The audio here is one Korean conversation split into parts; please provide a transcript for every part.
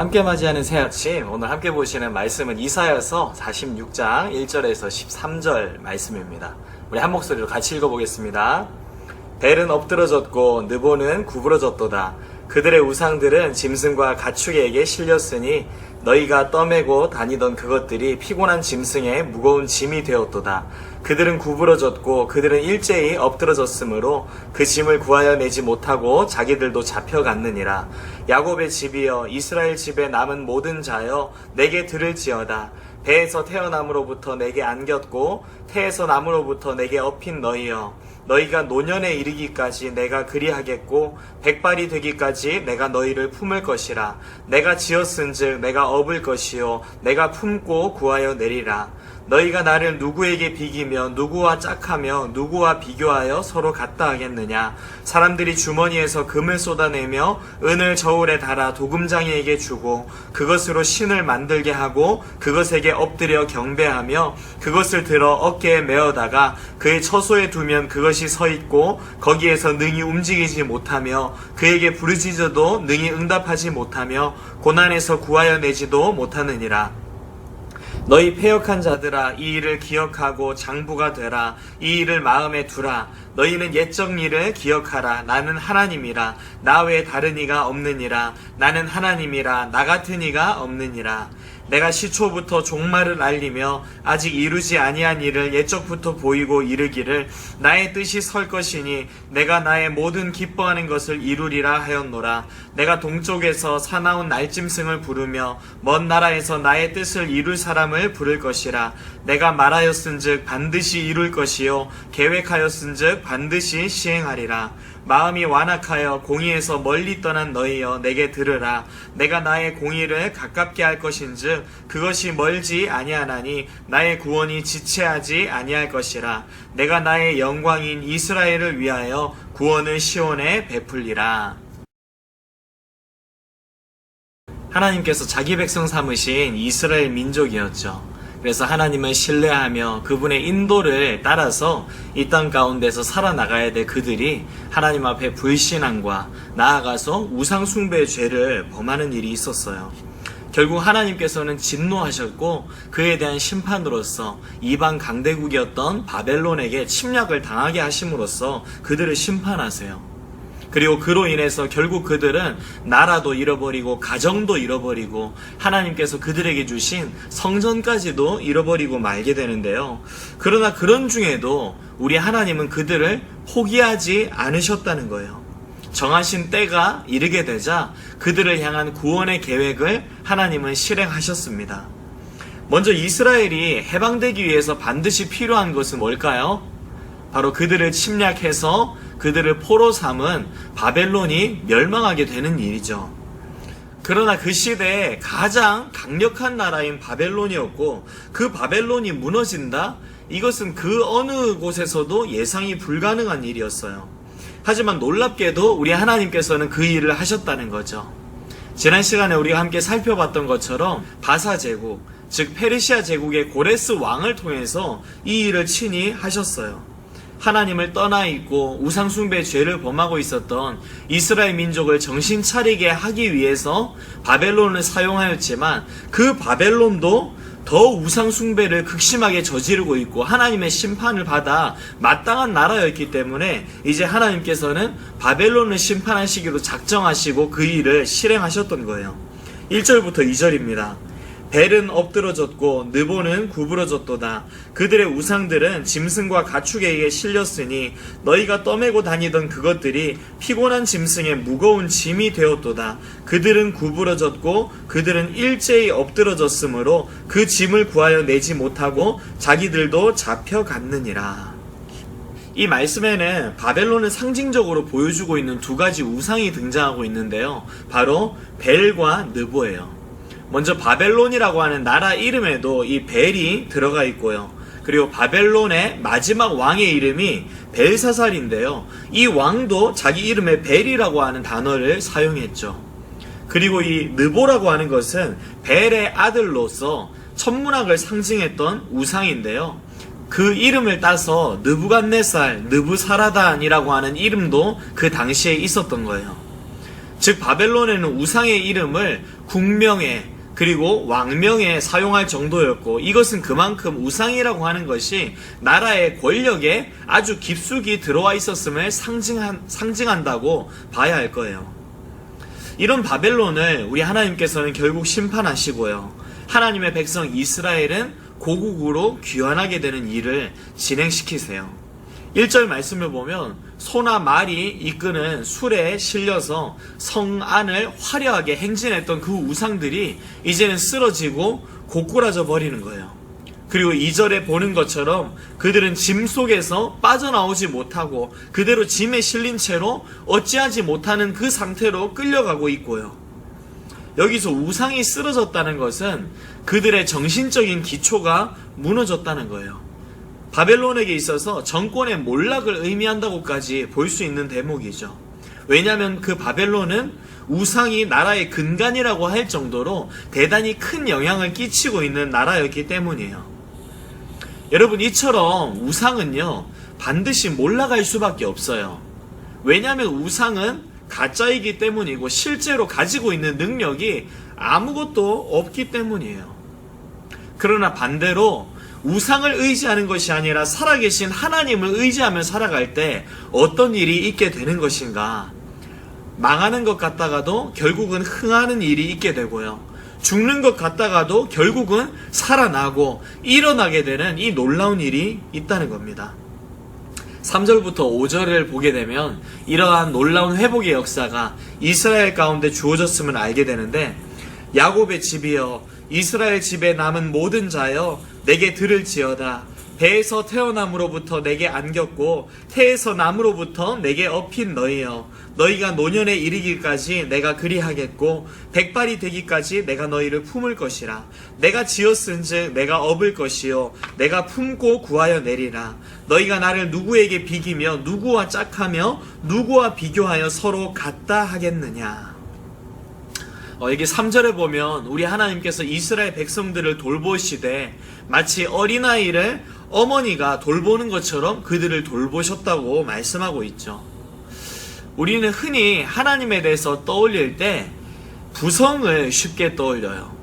함께 맞이하는 새 아침, 오늘 함께 보시는 말씀은 이사야서 46장 1절에서 13절 말씀입니다. 우리 한 목소리로 같이 읽어보겠습니다. 벨은 엎드러졌고 느보는 구부러졌도다. 그들의 우상들은 짐승과 가축에게 실렸으니 너희가 떠매고 다니던 그것들이 피곤한 짐승의 무거운 짐이 되었도다. 그들은 구부러졌고 그들은 일제히 엎드러졌으므로 그 짐을 구하여 내지 못하고 자기들도 잡혀갔느니라. 야곱의 집이여, 이스라엘 집에 남은 모든 자여, 내게 들을지어다. 배에서 태어남으로부터 내게 안겼고 태에서 남으로부터 내게 업힌 너희여, 너희가 노년에 이르기까지 내가 그리하겠고 백발이 되기까지 내가 너희를 품을 것이라. 내가 지었은즉 내가 업을 것이요 내가 품고 구하여 내리라. 너희가 나를 누구에게 비기며 누구와 짝하며 누구와 비교하여 서로 같다 하겠느냐. 사람들이 주머니에서 금을 쏟아내며 은을 저울에 달아 도금장이에게 주고 그것으로 신을 만들게 하고 그것에게 엎드려 경배하며 그것을 들어 어깨에 메어다가 그의 처소에 두면 그것이 서 있고 거기에서 능히 움직이지 못하며 그에게 부르짖어도 능히 응답하지 못하며 고난에서 구하여 내지도 못하느니라. 너희 패역한 자들아, 이 일을 기억하고 장부가 되라. 이 일을 마음에 두라. 너희는 옛적 일을 기억하라. 나는 하나님이라. 나 외에 다른 이가 없느니라. 나는 하나님이라. 나 같은 이가 없느니라. 내가 시초부터 종말을 알리며 아직 이루지 아니한 일을 옛적부터 보이고 이르기를 나의 뜻이 설 것이니 내가 나의 모든 기뻐하는 것을 이루리라 하였노라. 내가 동쪽에서 사나운 날짐승을 부르며 먼 나라에서 나의 뜻을 이룰 사람을 부를 것이라. 내가 말하였은즉 반드시 이룰 것이요 계획하였은즉 반드시 시행하리라. 마음이 완악하여 공의에서 멀리 떠난 너희여, 내게 들으라. 내가 나의 공의를 가깝게 할 것인즉 그것이 멀지 아니하나니 나의 구원이 지체하지 아니할 것이라. 내가 나의 영광인 이스라엘을 위하여 구원을 시온에 베풀리라. 하나님께서 자기 백성 삼으신 이스라엘 민족이었죠. 그래서 하나님을 신뢰하며 그분의 인도를 따라서 이 땅 가운데서 살아나가야 될 그들이 하나님 앞에 불신앙과 나아가서 우상숭배의 죄를 범하는 일이 있었어요. 결국 하나님께서는 진노하셨고 그에 대한 심판으로서 이방 강대국이었던 바벨론에게 침략을 당하게 하심으로써 그들을 심판하세요. 그리고 그로 인해서 결국 그들은 나라도 잃어버리고 가정도 잃어버리고 하나님께서 그들에게 주신 성전까지도 잃어버리고 말게 되는데요. 그러나 그런 중에도 우리 하나님은 그들을 포기하지 않으셨다는 거예요. 정하신 때가 이르게 되자 그들을 향한 구원의 계획을 하나님은 실행하셨습니다. 먼저 이스라엘이 해방되기 위해서 반드시 필요한 것은 뭘까요? 바로 그들을 침략해서 그들을 포로 삼은 바벨론이 멸망하게 되는 일이죠. 그러나 그 시대에 가장 강력한 나라인 바벨론이었고 그 바벨론이 무너진다? 이것은 그 어느 곳에서도 예상이 불가능한 일이었어요. 하지만 놀랍게도 우리 하나님께서는 그 일을 하셨다는 거죠. 지난 시간에 우리가 함께 살펴봤던 것처럼 바사 제국, 즉 페르시아 제국의 고레스 왕을 통해서 이 일을 친히 하셨어요. 하나님을 떠나 있고 우상숭배 죄를 범하고 있었던 이스라엘 민족을 정신 차리게 하기 위해서 바벨론을 사용하였지만 그 바벨론도 더 우상숭배를 극심하게 저지르고 있고 하나님의 심판을 받아 마땅한 나라였기 때문에 이제 하나님께서는 바벨론을 심판하시기로 작정하시고 그 일을 실행하셨던 거예요. 1절부터 2절입니다. 벨은 엎드러졌고 느보는 구부러졌도다. 그들의 우상들은 짐승과 가축에게 실렸으니 너희가 떠매고 다니던 그것들이 피곤한 짐승의 무거운 짐이 되었도다. 그들은 구부러졌고 그들은 일제히 엎드러졌으므로 그 짐을 구하여 내지 못하고 자기들도 잡혀갔느니라. 이 말씀에는 바벨론을 상징적으로 보여주고 있는 두 가지 우상이 등장하고 있는데요. 바로 벨과 느보예요. 먼저 바벨론이라고 하는 나라 이름에도 이 벨이 들어가 있고요. 그리고 바벨론의 마지막 왕의 이름이 벨사살인데요. 이 왕도 자기 이름에 벨이라고 하는 단어를 사용했죠. 그리고 이 느보라고 하는 것은 벨의 아들로서 천문학을 상징했던 우상인데요. 그 이름을 따서 느부갓네살, 느부사라단이라고 하는 이름도 그 당시에 있었던 거예요. 즉 바벨론에는 우상의 이름을 국명에 그리고 왕명에 사용할 정도였고, 이것은 그만큼 우상이라고 하는 것이 나라의 권력에 아주 깊숙이 들어와 있었음을 상징한다고 봐야 할 거예요. 이런 바벨론을 우리 하나님께서는 결국 심판하시고요, 하나님의 백성 이스라엘은 고국으로 귀환하게 되는 일을 진행시키세요. 1절 말씀을 보면 소나 말이 이끄는 술에 실려서 성 안을 화려하게 행진했던 그 우상들이 이제는 쓰러지고 고꾸라져 버리는 거예요. 그리고 2절에 보는 것처럼 그들은 짐 속에서 빠져나오지 못하고 그대로 짐에 실린 채로 어찌하지 못하는 그 상태로 끌려가고 있고요. 여기서 우상이 쓰러졌다는 것은 그들의 정신적인 기초가 무너졌다는 거예요. 바벨론에게 있어서 정권의 몰락을 의미한다고까지 볼 수 있는 대목이죠. 왜냐하면 그 바벨론은 우상이 나라의 근간이라고 할 정도로 대단히 큰 영향을 끼치고 있는 나라였기 때문이에요. 여러분, 이처럼 우상은요 반드시 몰락할 수밖에 없어요. 왜냐하면 우상은 가짜이기 때문이고 실제로 가지고 있는 능력이 아무것도 없기 때문이에요. 그러나 반대로 우상을 의지하는 것이 아니라 살아계신 하나님을 의지하며 살아갈 때 어떤 일이 있게 되는 것인가? 망하는 것 같다가도 결국은 흥하는 일이 있게 되고요, 죽는 것 같다가도 결국은 살아나고 일어나게 되는 이 놀라운 일이 있다는 겁니다. 3절부터 5절을 보게 되면 이러한 놀라운 회복의 역사가 이스라엘 가운데 주어졌음을 알게 되는데, 야곱의 집이여 이스라엘 집에 남은 모든 자여 내게 들을지어다. 배에서 태어남으로부터 내게 안겼고 태에서 남으로부터 내게 업힌 너희여, 너희가 노년에 이르기까지 내가 그리하겠고 백발이 되기까지 내가 너희를 품을 것이라. 내가 지었은즉 내가 업을 것이요 내가 품고 구하여 내리라. 너희가 나를 누구에게 비기며 누구와 짝하며 누구와 비교하여 서로 같다 하겠느냐. 여기 3절에 보면 우리 하나님께서 이스라엘 백성들을 돌보시되 마치 어린아이를 어머니가 돌보는 것처럼 그들을 돌보셨다고 말씀하고 있죠. 우리는 흔히 하나님에 대해서 떠올릴 때 부성을 쉽게 떠올려요.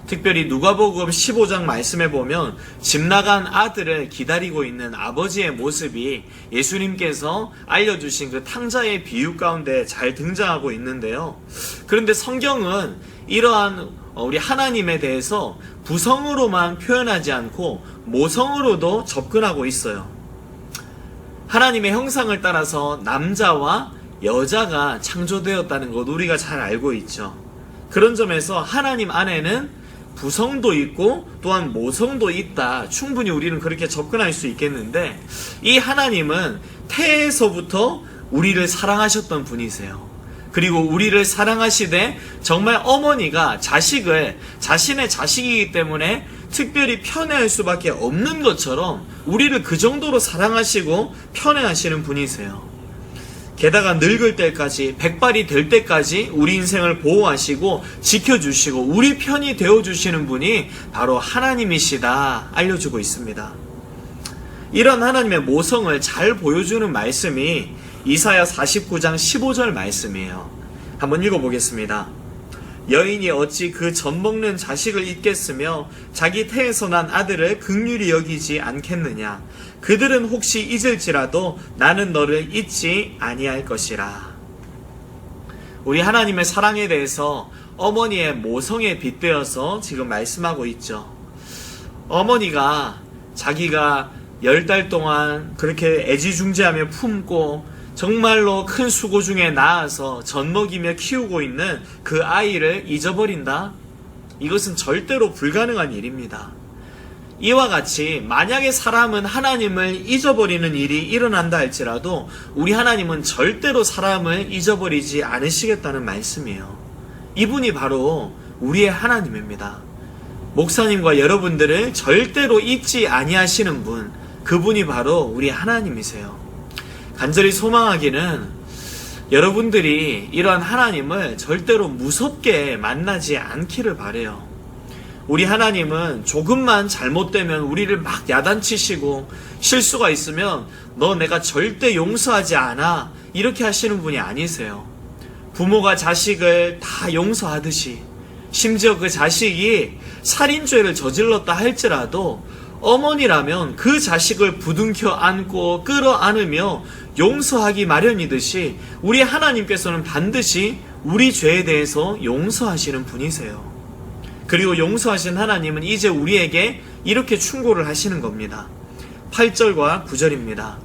특별히 누가복음 15장 말씀에 보면 집 나간 아들을 기다리고 있는 아버지의 모습이 예수님께서 알려주신 그 탕자의 비유 가운데 잘 등장하고 있는데요. 그런데 성경은 이러한 우리 하나님에 대해서 부성으로만 표현하지 않고 모성으로도 접근하고 있어요. 하나님의 형상을 따라서 남자와 여자가 창조되었다는 것 우리가 잘 알고 있죠. 그런 점에서 하나님 안에는 부성도 있고 또한 모성도 있다, 충분히 우리는 그렇게 접근할 수 있겠는데, 이 하나님은 태에서부터 우리를 사랑하셨던 분이세요. 그리고 우리를 사랑하시되 정말 어머니가 자식을 자신의 자식이기 때문에 특별히 편애할 수밖에 없는 것처럼 우리를 그 정도로 사랑하시고 편애하시는 분이세요. 게다가 늙을 때까지, 백발이 될 때까지 우리 인생을 보호하시고 지켜주시고 우리 편이 되어주시는 분이 바로 하나님이시다 알려주고 있습니다. 이런 하나님의 모성을 잘 보여주는 말씀이 이사야 49장 15절 말씀이에요. 한번 읽어보겠습니다. 여인이 어찌 그 젖먹는 자식을 잊겠으며 자기 태에서 난 아들을 긍휼히 여기지 않겠느냐. 그들은 혹시 잊을지라도 나는 너를 잊지 아니할 것이라. 우리 하나님의 사랑에 대해서 어머니의 모성에 빗대어서 지금 말씀하고 있죠. 어머니가 자기가 10달 동안 그렇게 애지중지하며 품고 정말로 큰 수고 중에 나아서 젖먹이며 키우고 있는 그 아이를 잊어버린다? 이것은 절대로 불가능한 일입니다. 이와 같이 만약에 사람은 하나님을 잊어버리는 일이 일어난다 할지라도 우리 하나님은 절대로 사람을 잊어버리지 않으시겠다는 말씀이에요. 이분이 바로 우리의 하나님입니다. 목사님과 여러분들을 절대로 잊지 아니하시는 분, 그분이 바로 우리 하나님이세요. 간절히 소망하기는 여러분들이 이러한 하나님을 절대로 무섭게 만나지 않기를 바라요. 우리 하나님은 조금만 잘못되면 우리를 막 야단치시고 실수가 있으면 너 내가 절대 용서하지 않아 이렇게 하시는 분이 아니세요. 부모가 자식을 다 용서하듯이, 심지어 그 자식이 살인죄를 저질렀다 할지라도 어머니라면 그 자식을 부둥켜 안고 끌어안으며 용서하기 마련이듯이 우리 하나님께서는 반드시 우리 죄에 대해서 용서하시는 분이세요. 그리고 용서하신 하나님은 이제 우리에게 이렇게 충고를 하시는 겁니다. 8절과 9절입니다.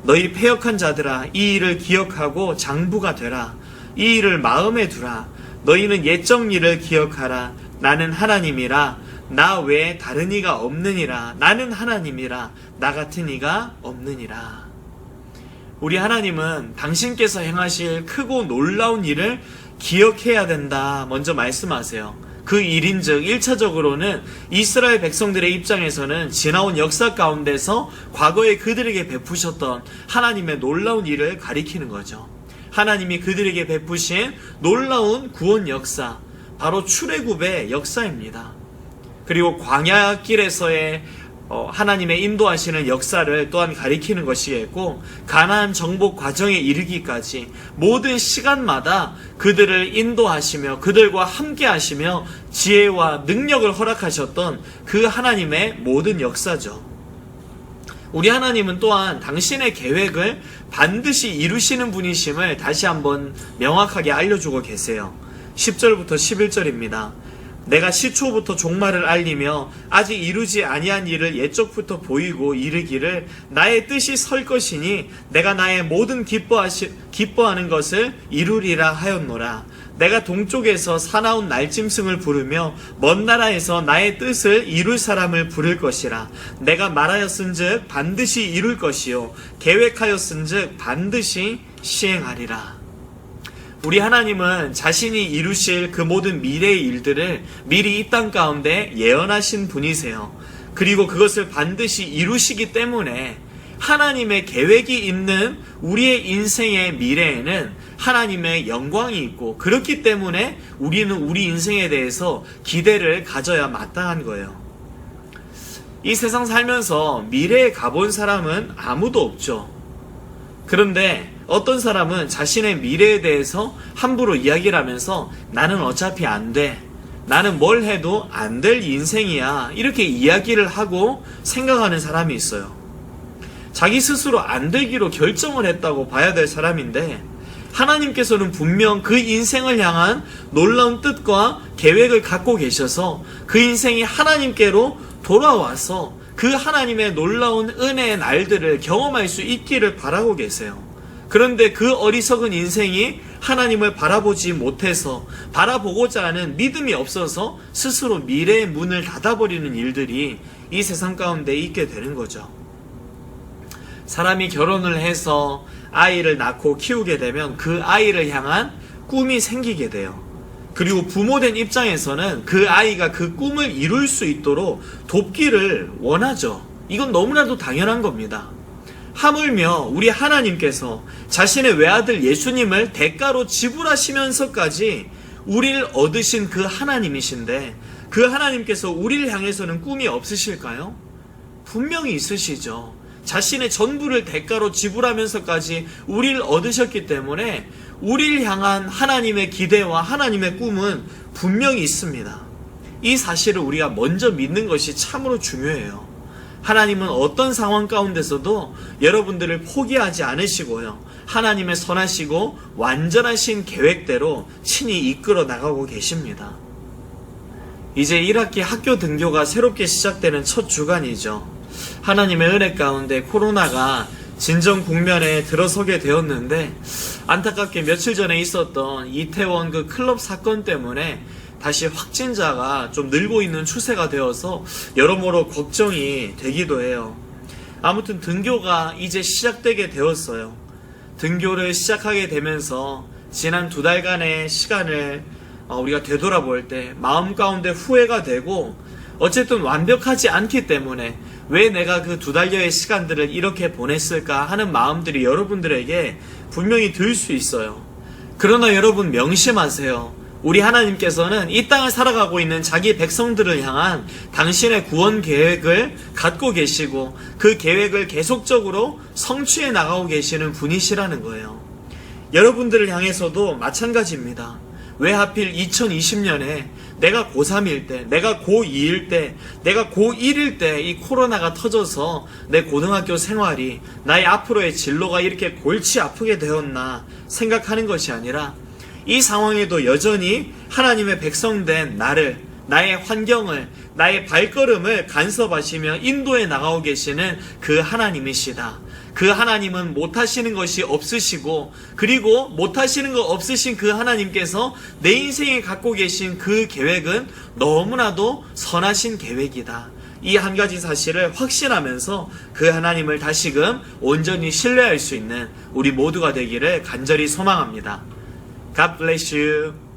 너희 패역한 자들아, 이 일을 기억하고 장부가 되라. 이 일을 마음에 두라. 너희는 옛적 일을 기억하라. 나는 하나님이라. 나 외에 다른 이가 없느니라. 나는 하나님이라. 나 같은 이가 없느니라. 우리 하나님은 당신께서 행하실 크고 놀라운 일을 기억해야 된다 먼저 말씀하세요. 그 일인즉 1차적으로는 이스라엘 백성들의 입장에서는 지나온 역사 가운데서 과거에 그들에게 베푸셨던 하나님의 놀라운 일을 가리키는 거죠. 하나님이 그들에게 베푸신 놀라운 구원 역사, 바로 출애굽의 역사입니다. 그리고 광야길에서의 하나님의 인도하시는 역사를 또한 가리키는 것이겠고, 가나안 정복 과정에 이르기까지 모든 시간마다 그들을 인도하시며 그들과 함께 하시며 지혜와 능력을 허락하셨던 그 하나님의 모든 역사죠. 우리 하나님은 또한 당신의 계획을 반드시 이루시는 분이심을 다시 한번 명확하게 알려주고 계세요. 10절부터 11절입니다. 내가 시초부터 종말을 알리며 아직 이루지 아니한 일을 옛적부터 보이고 이르기를 나의 뜻이 설 것이니 내가 나의 모든 기뻐하는 것을 이루리라 하였노라. 내가 동쪽에서 사나운 날짐승을 부르며 먼 나라에서 나의 뜻을 이룰 사람을 부를 것이라. 내가 말하였은즉 반드시 이룰 것이요 계획하였은즉 반드시 시행하리라. 우리 하나님은 자신이 이루실 그 모든 미래의 일들을 미리 이 땅 가운데 예언하신 분이세요. 그리고 그것을 반드시 이루시기 때문에 하나님의 계획이 있는 우리의 인생의 미래에는 하나님의 영광이 있고, 그렇기 때문에 우리는 우리 인생에 대해서 기대를 가져야 마땅한 거예요. 이 세상 살면서 미래에 가본 사람은 아무도 없죠. 그런데 어떤 사람은 자신의 미래에 대해서 함부로 이야기를 하면서 나는 어차피 안 돼. 나는 뭘 해도 안 될 인생이야. 이렇게 이야기를 하고 생각하는 사람이 있어요. 자기 스스로 안 되기로 결정을 했다고 봐야 될 사람인데, 하나님께서는 분명 그 인생을 향한 놀라운 뜻과 계획을 갖고 계셔서 그 인생이 하나님께로 돌아와서 그 하나님의 놀라운 은혜의 날들을 경험할 수 있기를 바라고 계세요. 그런데 그 어리석은 인생이 하나님을 바라보지 못해서, 바라보고자 하는 믿음이 없어서 스스로 미래의 문을 닫아버리는 일들이 이 세상 가운데 있게 되는 거죠. 사람이 결혼을 해서 아이를 낳고 키우게 되면 그 아이를 향한 꿈이 생기게 돼요. 그리고 부모된 입장에서는 그 아이가 그 꿈을 이룰 수 있도록 돕기를 원하죠. 이건 너무나도 당연한 겁니다. 하물며 우리 하나님께서 자신의 외아들 예수님을 대가로 지불하시면서까지 우리를 얻으신 그 하나님이신데, 그 하나님께서 우리를 향해서는 꿈이 없으실까요? 분명히 있으시죠. 자신의 전부를 대가로 지불하면서까지 우리를 얻으셨기 때문에 우리를 향한 하나님의 기대와 하나님의 꿈은 분명히 있습니다. 이 사실을 우리가 먼저 믿는 것이 참으로 중요해요. 하나님은 어떤 상황 가운데서도 여러분들을 포기하지 않으시고요, 하나님의 선하시고 완전하신 계획대로 친히 이끌어 나가고 계십니다. 이제 1학기 학교 등교가 새롭게 시작되는 첫 주간이죠. 하나님의 은혜 가운데 코로나가 진정 국면에 들어서게 되었는데, 안타깝게 며칠 전에 있었던 이태원 그 클럽 사건 때문에 다시 확진자가 좀 늘고 있는 추세가 되어서 여러모로 걱정이 되기도 해요. 아무튼 등교가 이제 시작되게 되었어요. 등교를 시작하게 되면서 지난 2달간의 시간을 우리가 되돌아볼 때 마음 가운데 후회가 되고, 어쨌든 완벽하지 않기 때문에 왜 내가 그 2달여의 시간들을 이렇게 보냈을까 하는 마음들이 여러분들에게 분명히 들 수 있어요. 그러나 여러분 명심하세요. 우리 하나님께서는 이 땅을 살아가고 있는 자기 백성들을 향한 당신의 구원 계획을 갖고 계시고, 그 계획을 계속적으로 성취해 나가고 계시는 분이시라는 거예요. 여러분들을 향해서도 마찬가지입니다. 왜 하필 2020년에 내가 고3일 때, 내가 고2일 때, 내가 고1일 때 이 코로나가 터져서 내 고등학교 생활이, 나의 앞으로의 진로가 이렇게 골치 아프게 되었나 생각하는 것이 아니라 이 상황에도 여전히 하나님의 백성된 나를, 나의 환경을, 나의 발걸음을 간섭하시며 인도해 나가고 계시는 그 하나님이시다. 그 하나님은 못하시는 것이 없으시고, 그리고 못하시는 것 없으신 그 하나님께서 내 인생에 갖고 계신 그 계획은 너무나도 선하신 계획이다. 이 한 가지 사실을 확신하면서 그 하나님을 다시금 온전히 신뢰할 수 있는 우리 모두가 되기를 간절히 소망합니다. God bless you.